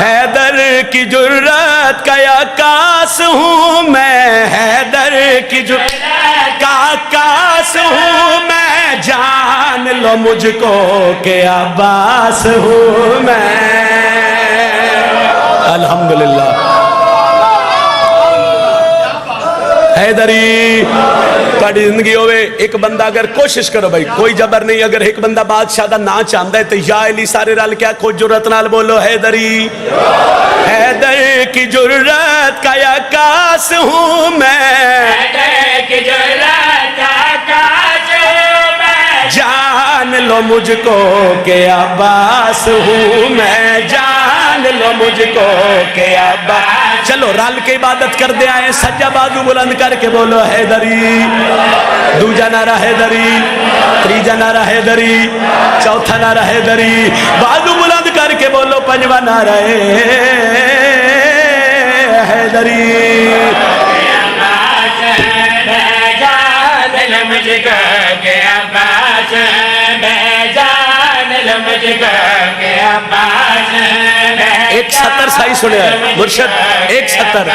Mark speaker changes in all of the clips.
Speaker 1: حیدر کی جرت کا عکاس ہوں میں، حیدر کی جرت کا عکاس ہوں میں، جان لو مجھ کو کہ عباس ہوں میں۔ الحمدللہ حیدری تاری زندگی ہوئے ایک بندہ اگر کوشش کرو بھائی، کوئی جبر نہیں، اگر ایک بندہ بادشاہ دا نا چاہتا ہے تو یا علی سارے رل کیا کھو جرت نال بولو حیدری۔ حیدر کی جرت کا عکاس ہوں میں، حیدر کی جرت کا عکاس ہوں میں، جان لو مجھ کو کہ عباس ہوں میں، جان لو مجھ کو کہ عباس۔ چلو رل کے عبادت کر دے آئے، سجا بازو بلند کر کے بولو حیدری۔ دوجا نعرہ حیدری، تریجا نعرہ حیدری، چوتھا نعرہ حیدری، بازو بلند کر کے بولو پنجواں نعرہ حیدری۔ ایک سطر سائی سنے ہیں مرشد، ایک سطر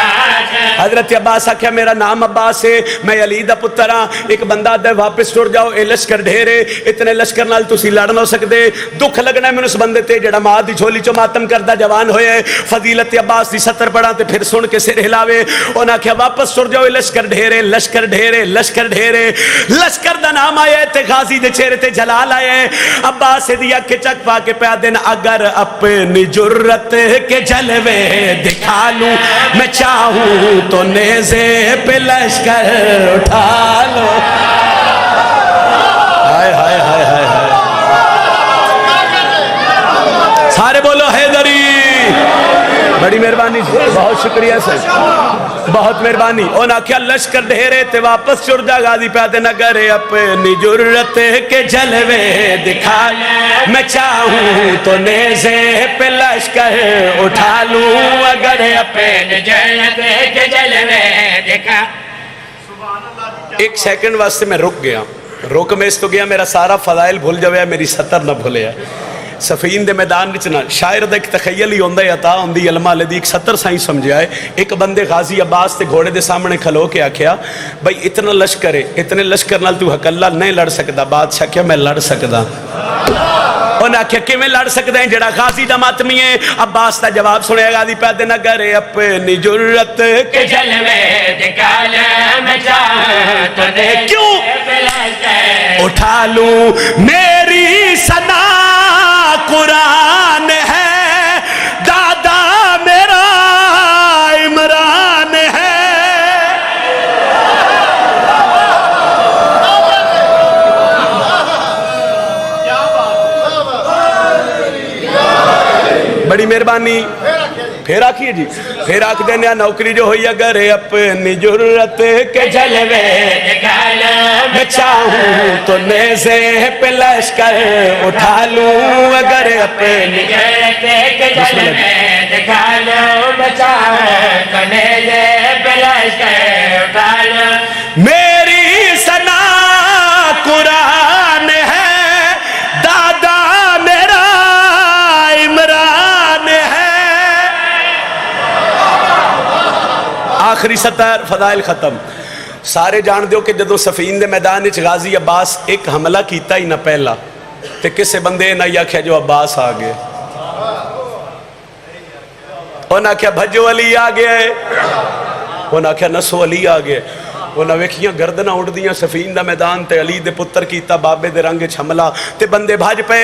Speaker 1: حضرت عباس آکھیا میرا نام عباس ہے، میں علی دا پتر ہاں، ایک بندہ دے واپس ٹر جاؤ، اے لشکر ڈھیرے، اتنے لشکر نال تسی لڑ نہ سکدے، دکھ لگنا ہے میں اس بندے تے جڑا ماں دی جھولی چو ماتم کردہ جوان ہوئے۔ فضیلت عباس دی سطر پڑھا تے پھر سن کے سر ہلاوے، انہاں آکھیا واپس ٹر جاؤ، لشکر ڈھیرے لشکر ڈھیرے لشکر ڈھیرے، لشکر دا نام آئے تے غازی دے چہرے تے جلال آئے۔ عباس دیا کے چک پا کے پیا دن، اگر اپنی جرت کے جلوے دکھا لوں میں چاہوں تو نیزے پہ لشکر اٹھا لو۔ ہائے ہائے ہائے ہائے ہائے، سارے بولو حیدری۔ بڑی مہربانی، بہت شکریہ سر، بہت مہربانی۔ انہاں کیا لشکر ڈھیرے تے واپس چڑ جا غازی پہ دن، اگر اپنی جرت کے جلوے دکھا میں چاہوں تو نیزے پہ لشکر اٹھا لوں، اگر اپنی جرت کے جلوے دکھا۔ ایک سیکنڈ واسطے میں رک گیا، رک میں اس تو گیا میرا سارا فضائل بھول جاویا، میری سطر نہ بھولیا۔ سفین دے میدان وچنا شاعر دا ایک تخیل ہی ہوندہ عطا ہوندی، علماء لدی ایک سطر سائیں سمجھے آئے۔ ایک بندے غازی عباس تے گھوڑے دے سامنے کھلو کے آکھیا بھئی اتنا لشکر ہے، اتنے لشکر نال تو حق اللہ نہیں لڑ سکدا۔ بادشاہ کیا میں لڑ سکدا؟ انہاں کیا کہ میں لڑ سکدا ہیں جڑا غازی دا ماتمی ہے؟ عباس دا جواب سنے غازی پہ دن، اگر اپنی جرت کے جلوے دکھا لے میں چاہوں تو کیوں اٹھا لوں، میری ثنا قرآن ہے، دادا میرا عمران ہے۔ بڑی مہربانی، پھر آکھیے جی، پھر آکھ دینا نوکری جو ہوئی، اگر اپنی جرت کے جلوے دکھا لوں میں چاہوں تو نیزے پہ لشکر اٹھا لوں، اگر اپنی جرت کے جلوے دکھا لوں میں چاہوں تو نیزے پہ لشکر اٹھا لوں، میری ثنا قرآن ہے، دادا میرا عمران ہے۔ آخری سطر فضائل ختم۔ سارے جان دیو کہ جدو سفین دے میدان وچ غازی عباس ایک حملہ کیتا ہی نہ پہلا تے کسے بندے نہ آکھیا جو عباس آ گئے، انہاں کیا بھجو علی آ گئے، انہاں کیا نسو علی آ گئے، انہاں ویکھیاں گردناں اڑ دیاں سفین دا میدان تے علی دے پتر کیتا بابے دے رنگ وچ حملہ تے بندے بھج پے۔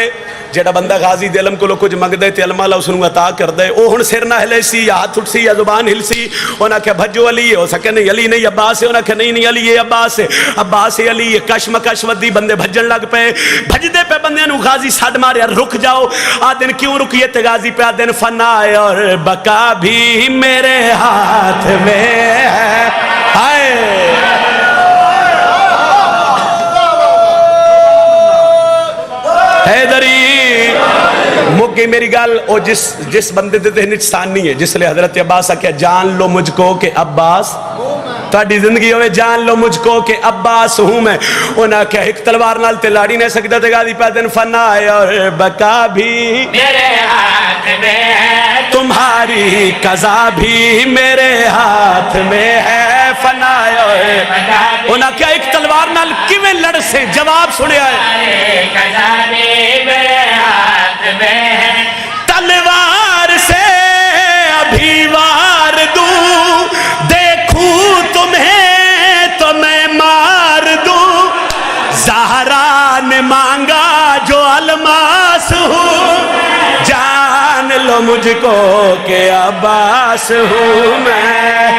Speaker 1: جڑا بندہ غازی دے علم کو کچھ منگ دے تے علم اللہ اس نوں عطا کر دے، او ہن سر نہ ہلے سی یا ہاتھ اٹھ سی یا زبان ہل سی، انہاں کیا بھجو علی ہے، ہو سکے نہیں علی نہیں عباس ہے، انہاں کیا نہیں علی ہے عباس ہے، عباس ہے علی ہے، کشمکش ودی بندے بھجن لگ پے، بھجدے پہ بندے نوں غازی ساڈ ماریا، رک جاؤ، آدن کیوں رکیے تے غازی پہ آدن فنا اور بقا بھی میرے ہاتھ میں ہے۔ ہائے حیدری مکی میری گل، او جس بندے دے ذہن وچ ثانی ہے، جس لئے حضرت عباس آکھیا جان لو مجھ کو کہ عباس، تہاڈی زندگی ہوئے جان لو مجھ کو کہ عباس ہوں میں۔ انہاں کہا ایک تلوار نال تے لاڑی نہیں سکتا تے غازی پہ دن فنا اور بقا بھی میرے ہاتھ میں ہے، تمہارا قضا بھی میرے ہاتھ میں ہے فنائے انہاں کیا ایک تلوار نال کیویں لڑ سے جواب سنیا ہے
Speaker 2: قضا بھی میرے ہاتھ میں ہے
Speaker 1: تلوار سے ابھی وار دوں دیکھوں تمہیں تو میں مار دوں زہرا نے مانگا جو الماس ہوں جان لو مجھ کو کہ عباس ہوں میں